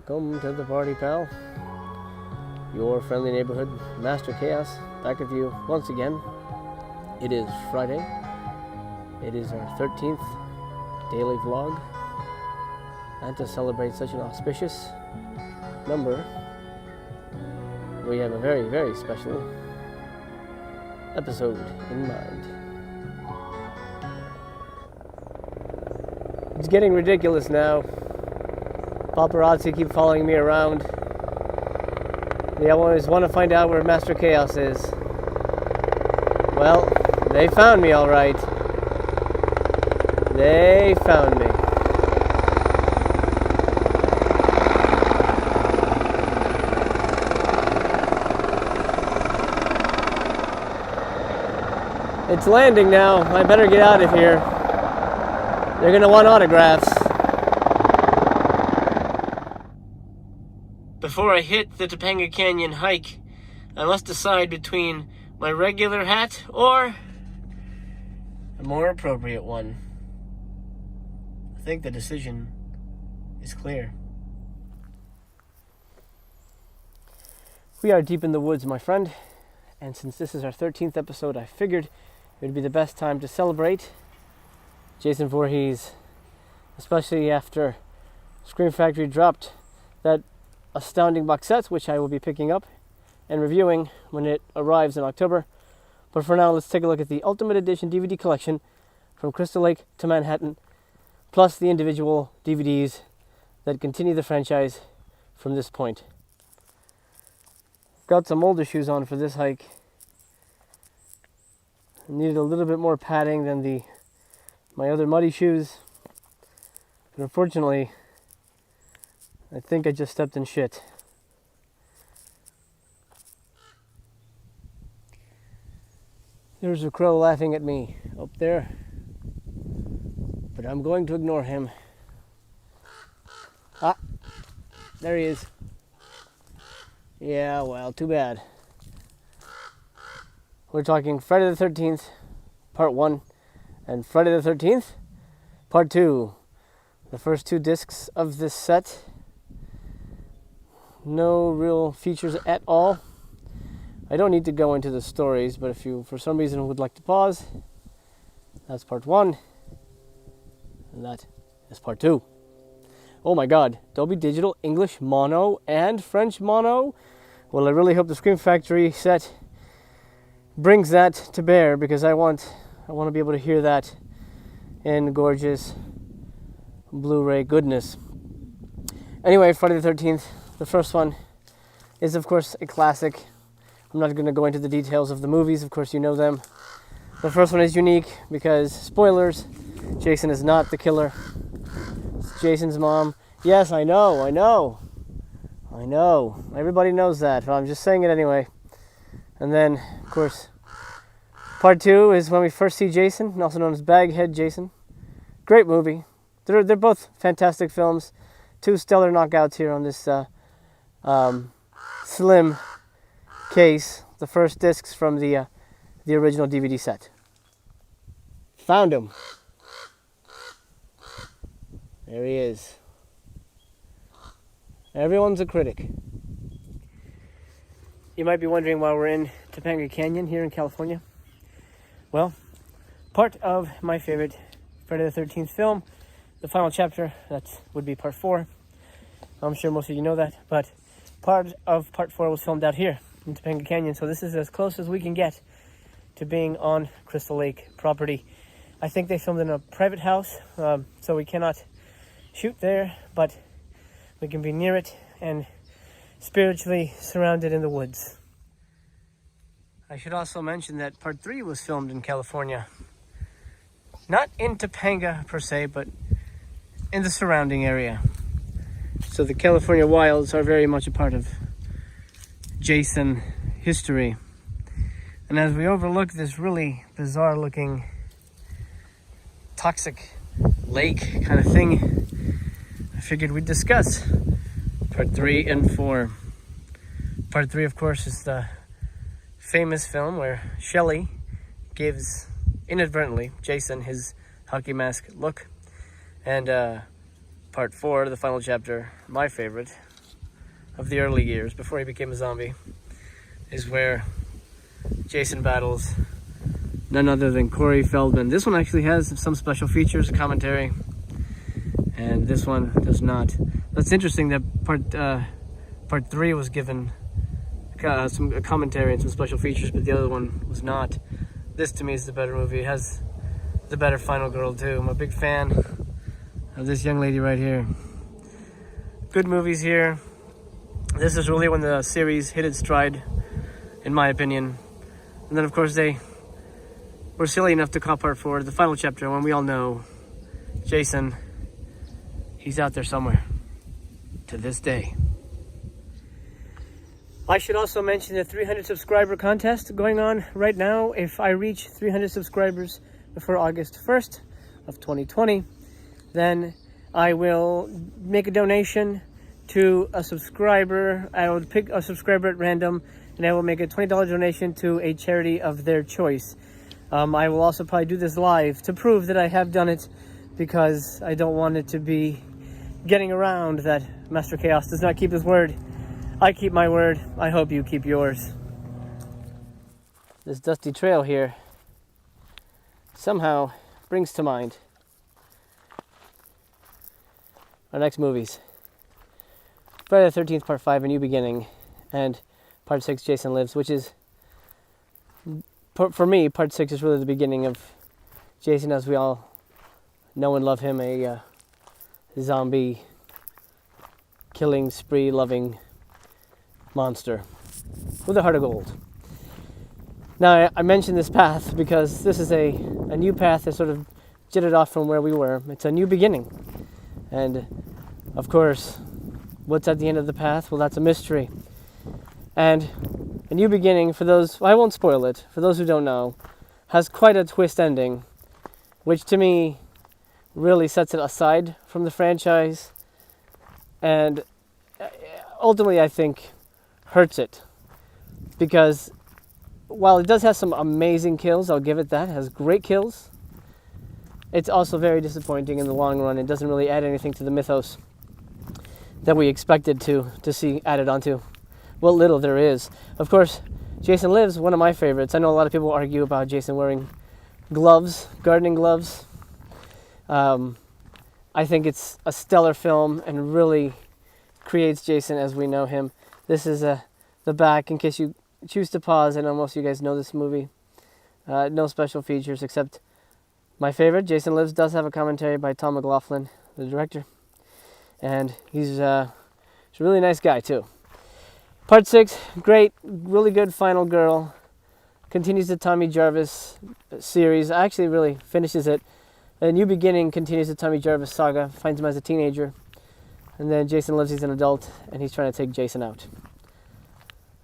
Welcome to the party, pal. Your friendly neighborhood Master Chaos back with you once again. It is Friday. It is our 13th daily vlog. And to celebrate such an auspicious number, we have a very, very special episode in mind. It's getting ridiculous now. Paparazzi keep following me around. They always want to find out where Master Chaos is. Well, they found me all right. They found me. It's landing now. I better get out of here. They're gonna want autographs. Before I hit the Topanga Canyon hike, I must decide between my regular hat or a more appropriate one. I think the decision is clear. We are deep in the woods, my friend, and since this is our 13th episode, I figured it would be the best time to celebrate Jason Vorhees, especially after Scream Factory dropped that astounding box set, which I will be picking up and reviewing when it arrives in October. But for now, let's take a look at the Ultimate Edition DVD collection from Crystal Lake to Manhattan, plus the individual DVDs that continue the franchise from this point. Got some older shoes on for this hike. I needed a little bit more padding than my other muddy shoes, but unfortunately, I think I just stepped in shit. There's a crow laughing at me up there, but I'm going to ignore him. Ah, there he is. Yeah, well, too bad. We're talking Friday the 13th, Part 1, and Friday the 13th, Part 2. The first two discs of this set. No real features at all. I don't need to go into the stories, but if you, for some reason, would like to pause, that's Part 1, and that is Part 2. Oh my god, Dolby Digital English mono and French mono? Well, I really hope the Scream Factory set brings that to bear, because I want to be able to hear that in gorgeous Blu-ray goodness. Anyway, Friday the 13th, the first one is, of course, a classic. I'm not going to go into the details of the movies. Of course, you know them. The first one is unique because, spoilers, Jason is not the killer. It's Jason's mom. Yes, I know. Everybody knows that, but I'm just saying it anyway. And then, of course, Part 2 is when we first see Jason, also known as Baghead Jason. Great movie. They're both fantastic films. Two stellar knockouts here on this slim case. The first discs from the original DVD set. Found him. There he is. Everyone's a critic. You might be wondering why we're in Topanga Canyon here in California. Well, part of my favorite Friday the 13th film, the final chapter, that would be Part 4. I'm sure most of you know that, but part of Part 4 was filmed out here in Topanga Canyon, so this is as close as we can get to being on Crystal Lake property. I think they filmed in a private house, so we cannot shoot there, but we can be near it and spiritually surrounded in the woods. I should also mention that Part 3 was filmed in California. Not in Topanga per se, but in the surrounding area. So the California wilds are very much a part of Jason history. And as we overlook this really bizarre looking toxic lake kind of thing, I figured we'd discuss Part 3 and 4. Part 3, of course, is the famous film where Shelley gives, inadvertently, Jason his hockey mask look. And Part 4, the final chapter, my favorite, of the early years, before he became a zombie, is where Jason battles none other than Corey Feldman. This one actually has some special features, a commentary, and this one does not. That's interesting that part 3 was given some commentary and some special features, but the other one was not. This to me is the better movie. It has the better final girl too. I'm a big fan of this young lady right here. Good movies here. This is really when the series hit its stride, in my opinion. And then of course they were silly enough to call part 4 the final chapter, when we all know Jason, he's out there somewhere to this day. I should also mention the 300 subscriber contest going on right now. If I reach 300 subscribers before August 1st of 2020, then I will make a donation to a subscriber. I will pick a subscriber at random, and I will make a $20 donation to a charity of their choice. I will also probably do this live to prove that I have done it, because I don't want it to be getting around that Master Chaos does not keep his word. I keep my word. I hope you keep yours. This dusty trail here somehow brings to mind our next movies. Friday the 13th, Part 5, A New Beginning, and Part 6, Jason Lives, which is, for me, Part 6 is really the beginning of Jason as we all know and love him, a zombie, killing spree, loving monster with a heart of gold. Now, I mentioned this path because this is a new path that sort of jittered off from where we were. It's a new beginning. And, of course, what's at the end of the path? Well, that's a mystery. And A New Beginning, for those, well, I won't spoil it, for those who don't know, has quite a twist ending, which to me really sets it aside from the franchise, and ultimately I think hurts it, because while it does have some amazing kills, I'll give it that, it has great kills, it's also very disappointing in the long run. It doesn't really add anything to the mythos that we expected to see added onto what little there is. Of course, Jason Lives, one of my favorites. I know a lot of people argue about Jason wearing gloves, gardening gloves. I think it's a stellar film and really creates Jason as we know him. This is the back, in case you choose to pause. I know most of you guys know this movie. No special features except my favorite, Jason Lives, does have a commentary by Tom McLaughlin, the director. And he's a really nice guy too. Part 6, great, really good final girl. Continues the Tommy Jarvis series. Actually really finishes it. A New Beginning continues the Tommy Jarvis saga. Finds him as a teenager. And then Jason Lives, he's an adult, and he's trying to take Jason out.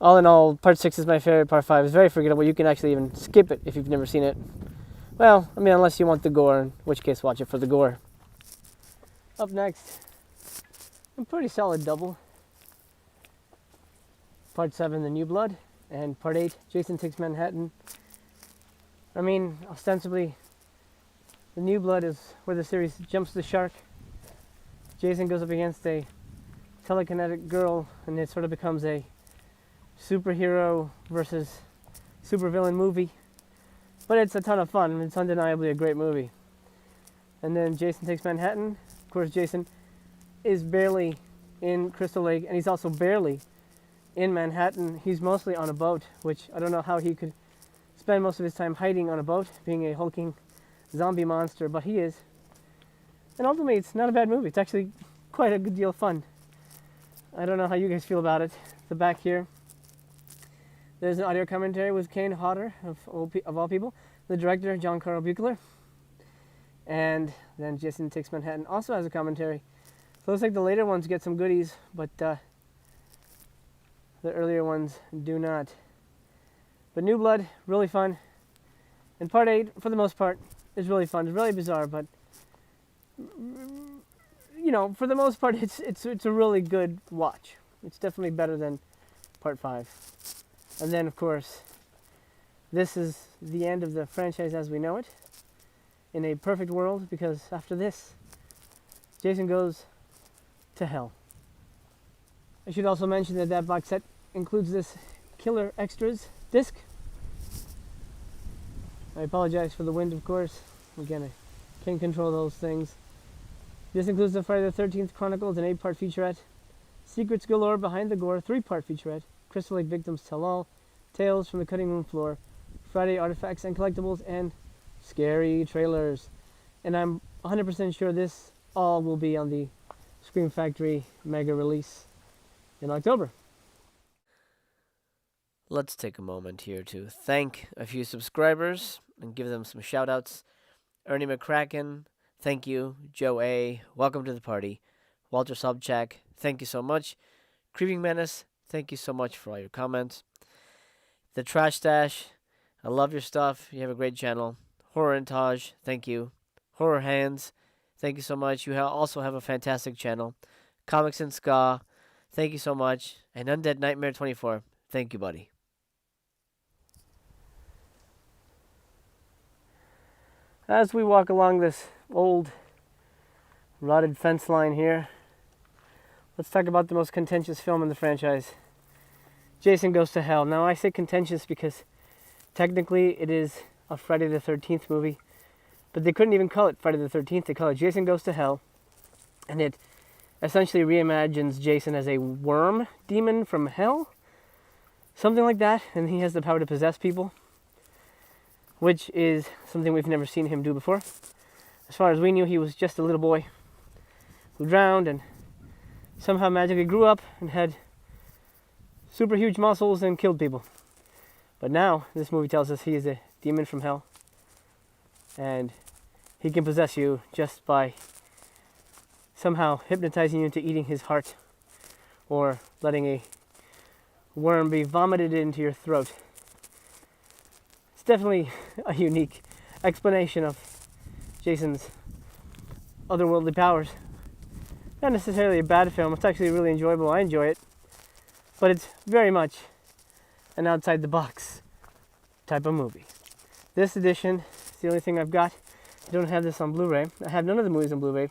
All in all, Part 6 is my favorite. Part 5 is very forgettable. You can actually even skip it if you've never seen it. Well, I mean, unless you want the gore, in which case watch it for the gore. Up next, a pretty solid double. Part 7, The New Blood, and Part 8, Jason Takes Manhattan. I mean, ostensibly, The New Blood is where the series jumps the shark. Jason goes up against a telekinetic girl, and it sort of becomes a superhero versus supervillain movie. But it's a ton of fun, and it's undeniably a great movie. And then Jason Takes Manhattan. Of course, Jason is barely in Crystal Lake, and he's also barely in Manhattan. He's mostly on a boat, which I don't know how he could spend most of his time hiding on a boat, being a hulking zombie monster, but he is. And ultimately, it's not a bad movie. It's actually quite a good deal of fun. I don't know how you guys feel about it. The back here, there's an audio commentary with Kane Hodder, of all people, the director, John Carl Buechler. And then Jason Takes Manhattan also has a commentary. So it looks like the later ones get some goodies, but the earlier ones do not. But New Blood, really fun. And Part 8, for the most part, is really fun. It's really bizarre, but you know, for the most part, it's a really good watch. It's definitely better than Part 5. And then, of course, this is the end of the franchise as we know it, in a perfect world, because after this, Jason goes to hell. I should also mention that that box set includes this Killer Extras disc. I apologize for the wind, of course. Again, I can't control those things. This includes the Friday the 13th Chronicles, an 8-part featurette, Secrets Galore Behind the Gore, 3-part featurette, Crystal Lake Victims Tell All, Tales from the Cutting Room Floor, Friday Artifacts and Collectibles, and Scary Trailers. And I'm 100% sure this all will be on the Scream Factory mega release in October. Let's take a moment here to thank a few subscribers and give them some shout outs. Ernie McCracken, thank you. Joe A., welcome to the party. Walter Sobchak, thank you so much. Creeping Menace, thank you so much for all your comments. The Trash Stash, I love your stuff. You have a great channel. Horror Intage, thank you. Horror Hands, thank you so much. You also have a fantastic channel. Comics and Ska, thank you so much. And Undead Nightmare 24, thank you, buddy. As we walk along this old rotted fence line here, let's talk about the most contentious film in the franchise, Jason Goes to Hell. Now I say contentious because technically it is a Friday the 13th movie, but they couldn't even call it Friday the 13th. They call it Jason Goes to Hell, and it essentially reimagines Jason as a worm demon from hell, something like that, and he has the power to possess people, which is something we've never seen him do before. As far as we knew, he was just a little boy who drowned and somehow magically grew up and had super huge muscles and killed people. But now, this movie tells us he is a demon from hell, and he can possess you just by somehow hypnotizing you into eating his heart or letting a worm be vomited into your throat. It's definitely a unique explanation of Jason's otherworldly powers. Not necessarily a bad film. It's actually really enjoyable. I enjoy it. But it's very much an outside-the-box type of movie. This edition is the only thing I've got. I don't have this on Blu-ray. I have none of the movies on Blu-ray,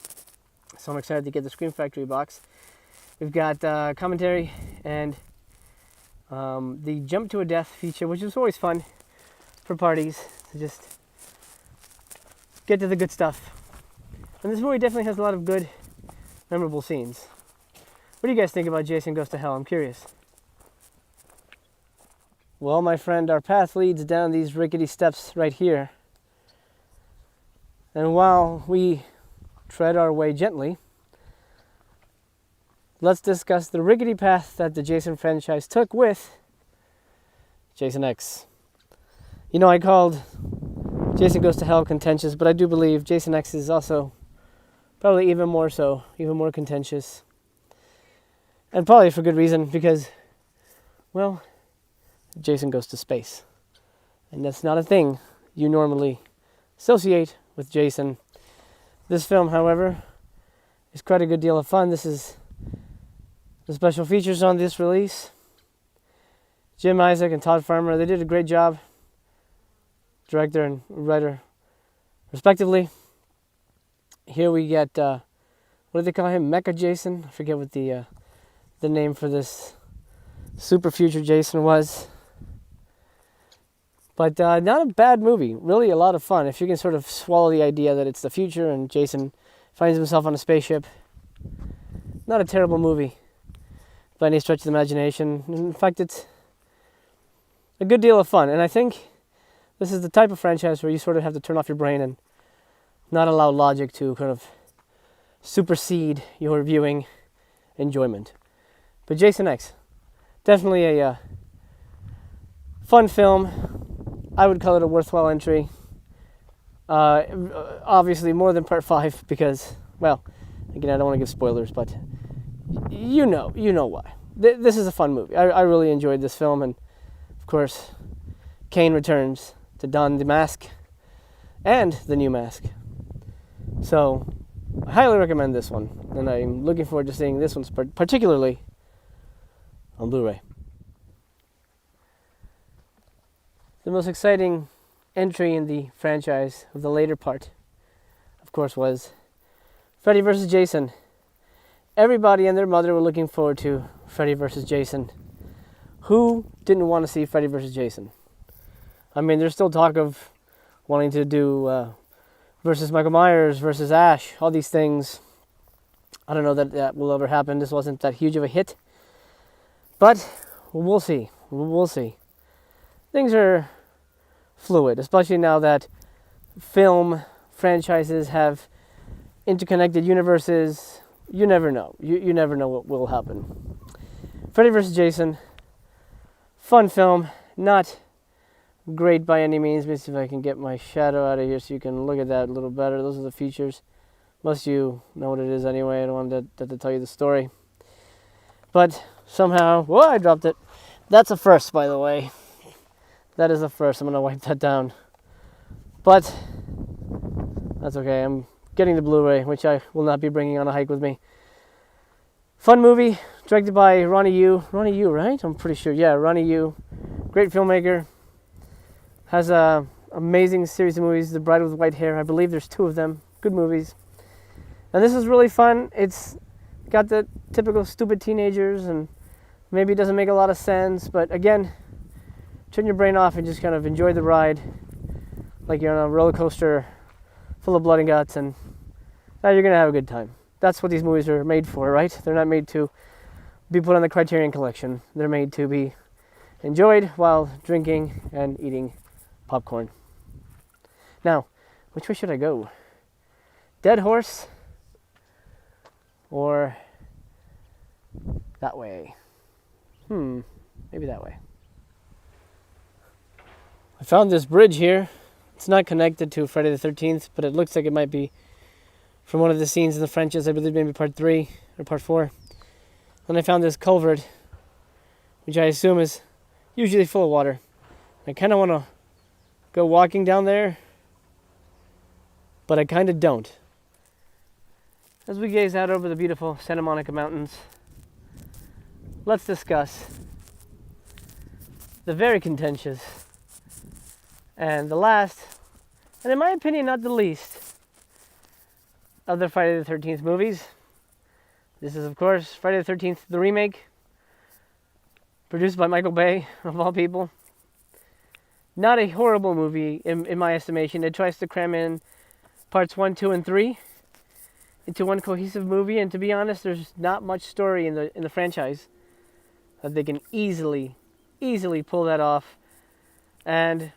so I'm excited to get the Scream Factory box. We've got commentary and the Jump to a Death feature, which is always fun for parties to just get to the good stuff. And this movie definitely has a lot of good, memorable scenes. What do you guys think about Jason Goes to Hell? I'm curious. Well, my friend, our path leads down these rickety steps right here. And while we tread our way gently, let's discuss the rickety path that the Jason franchise took with Jason X. You know, I called Jason Goes to Hell contentious, but I do believe Jason X is also probably even more so, even more contentious. And probably for good reason, because, well, Jason goes to space. And that's not a thing you normally associate with Jason. This film, however, is quite a good deal of fun. This is the special features on this release. Jim Isaac and Todd Farmer, they did a great job. Director and writer, respectively. Here we get, what do they call him? Mecha Jason? I forget what the name for this super future Jason was. But not a bad movie. Really a lot of fun. If you can sort of swallow the idea that it's the future and Jason finds himself on a spaceship. Not a terrible movie by any stretch of the imagination. In fact, it's a good deal of fun. And I think this is the type of franchise where you sort of have to turn off your brain and not allow logic to kind of supersede your viewing enjoyment. But Jason X, definitely a fun film. I would call it a worthwhile entry. Obviously more than part 5 because, well, again, I don't want to give spoilers, but you know why. This is a fun movie. I really enjoyed this film, and of course, Kane returns to don the mask and the new mask. So, I highly recommend this one, and I'm looking forward to seeing this one particularly on Blu-ray. The most exciting entry in the franchise of the later part, of course, was Freddy vs. Jason. Everybody and their mother were looking forward to Freddy vs. Jason. Who didn't want to see Freddy vs. Jason? I mean, there's still talk of wanting to do versus Michael Myers versus Ash, all these things. I don't know that that will ever happen. This wasn't that huge of a hit. But we'll see. We'll see. Things are fluid, especially now that film franchises have interconnected universes. You never know. You never know what will happen. Freddy vs. Jason, fun film, not great by any means. Let me see if I can get my shadow out of here so you can look at that a little better. Those are the features. Most of you know what it is anyway. I don't want to tell you the story. But somehow, whoa, I dropped it. That's a first, by the way. That is a first. I'm going to wipe that down. But that's okay. I'm getting the Blu-ray, which I will not be bringing on a hike with me. Fun movie, directed by Ronnie Yu. Ronnie Yu, right? I'm pretty sure. Yeah, Ronnie Yu. Great filmmaker. Has a amazing series of movies. The Bride with White Hair. I believe there's 2 of them. Good movies. And this is really fun. It's got the typical stupid teenagers, and maybe it doesn't make a lot of sense. But again, turn your brain off and just kind of enjoy the ride, like you're on a roller coaster full of blood and guts, and now you're gonna have a good time. That's what these movies are made for, right? They're not made to be put on the Criterion Collection. They're made to be enjoyed while drinking and eating popcorn. Now, which way should I go? Dead horse or that way? Maybe that way. I found this bridge here. It's not connected to Friday the 13th, but it looks like it might be from one of the scenes in the franchise. I believe maybe part 3 or part 4. And I found this culvert, which I assume is usually full of water. I kind of want to go walking down there, but I kind of don't. As we gaze out over the beautiful Santa Monica Mountains, let's discuss the very contentious and the last, and in my opinion not the least, of the Friday the 13th movies. This is, of course, Friday the 13th, the remake, produced by Michael Bay, of all people. Not a horrible movie, in my estimation. It tries to cram in parts 1, 2, and 3 into one cohesive movie, and to be honest, there's not much story in the franchise that they can easily pull that off. And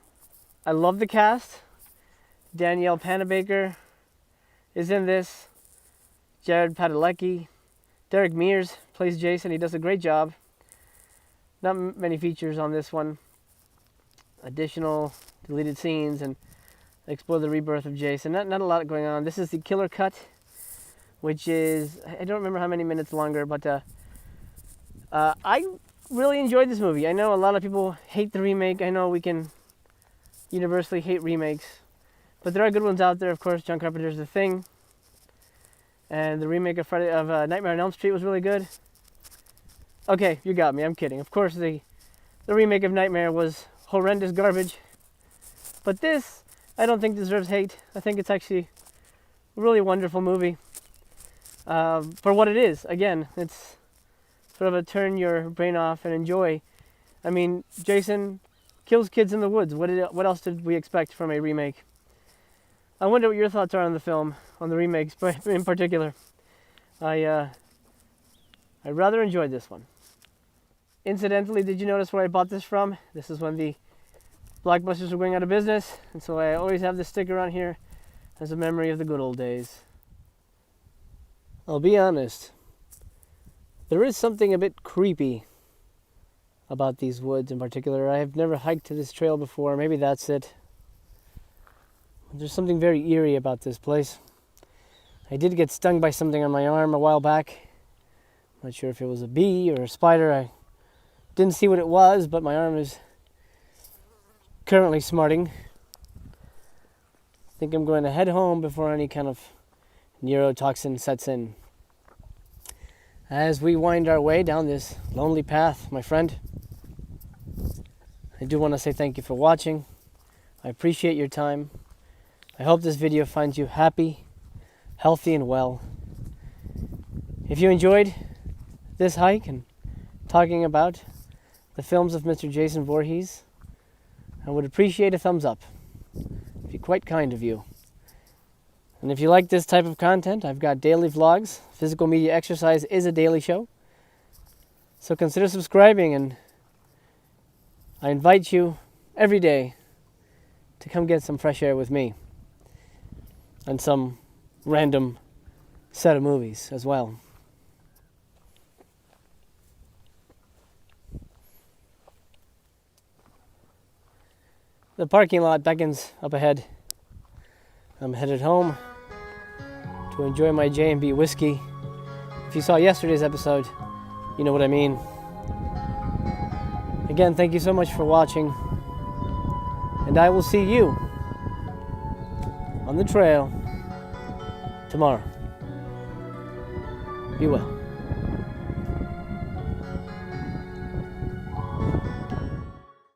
I love the cast. Danielle Panabaker is in this. Jared Padalecki. Derek Mears plays Jason. He does a great job. Not many features on this one. Additional deleted scenes and explore the rebirth of Jason. Not a lot going on. This is the killer cut, which is, I don't remember how many minutes longer, but I really enjoyed this movie. I know a lot of people hate the remake. I know we can universally hate remakes, but there are good ones out there. Of course, John Carpenter's The Thing, and the remake of Nightmare on Elm Street was really good. Okay, you got me. I'm kidding. Of course, the remake of Nightmare was horrendous garbage, but this I don't think deserves hate. I think it's actually a really wonderful movie for what it is. Again, it's sort of a turn your brain off and enjoy. I mean, Jason kills kids in the woods. What else did we expect from a remake? I wonder what your thoughts are on the film, on the remakes, but in particular. I rather enjoyed this one. Incidentally, did you notice where I bought this from? This is when the Blockbusters were going out of business, and so I always have this sticker on here as a memory of the good old days. I'll be honest, there is something a bit creepy about these woods in particular. I have never hiked to this trail before. Maybe that's it. There's something very eerie about this place. I did get stung by something on my arm a while back. I'm not sure if it was a bee or a spider. I didn't see what it was, but my arm is currently smarting. I think I'm going to head home before any kind of neurotoxin sets in. As we wind our way down this lonely path, my friend, I do want to say thank you for watching. I appreciate your time. I hope this video finds you happy, healthy, and well. If you enjoyed this hike and talking about the films of Mr. Jason Vorhees, I would appreciate a thumbs up. It'd be quite kind of you. And if you like this type of content, I've got daily vlogs. Physical Media Exercise is a daily show. So consider subscribing, and I invite you every day to come get some fresh air with me and some random set of movies as well. The parking lot beckons up ahead. I'm headed home to enjoy my J&B whiskey. If you saw yesterday's episode, you know what I mean. Again, thank you so much for watching, and I will see you on the trail tomorrow. Be well.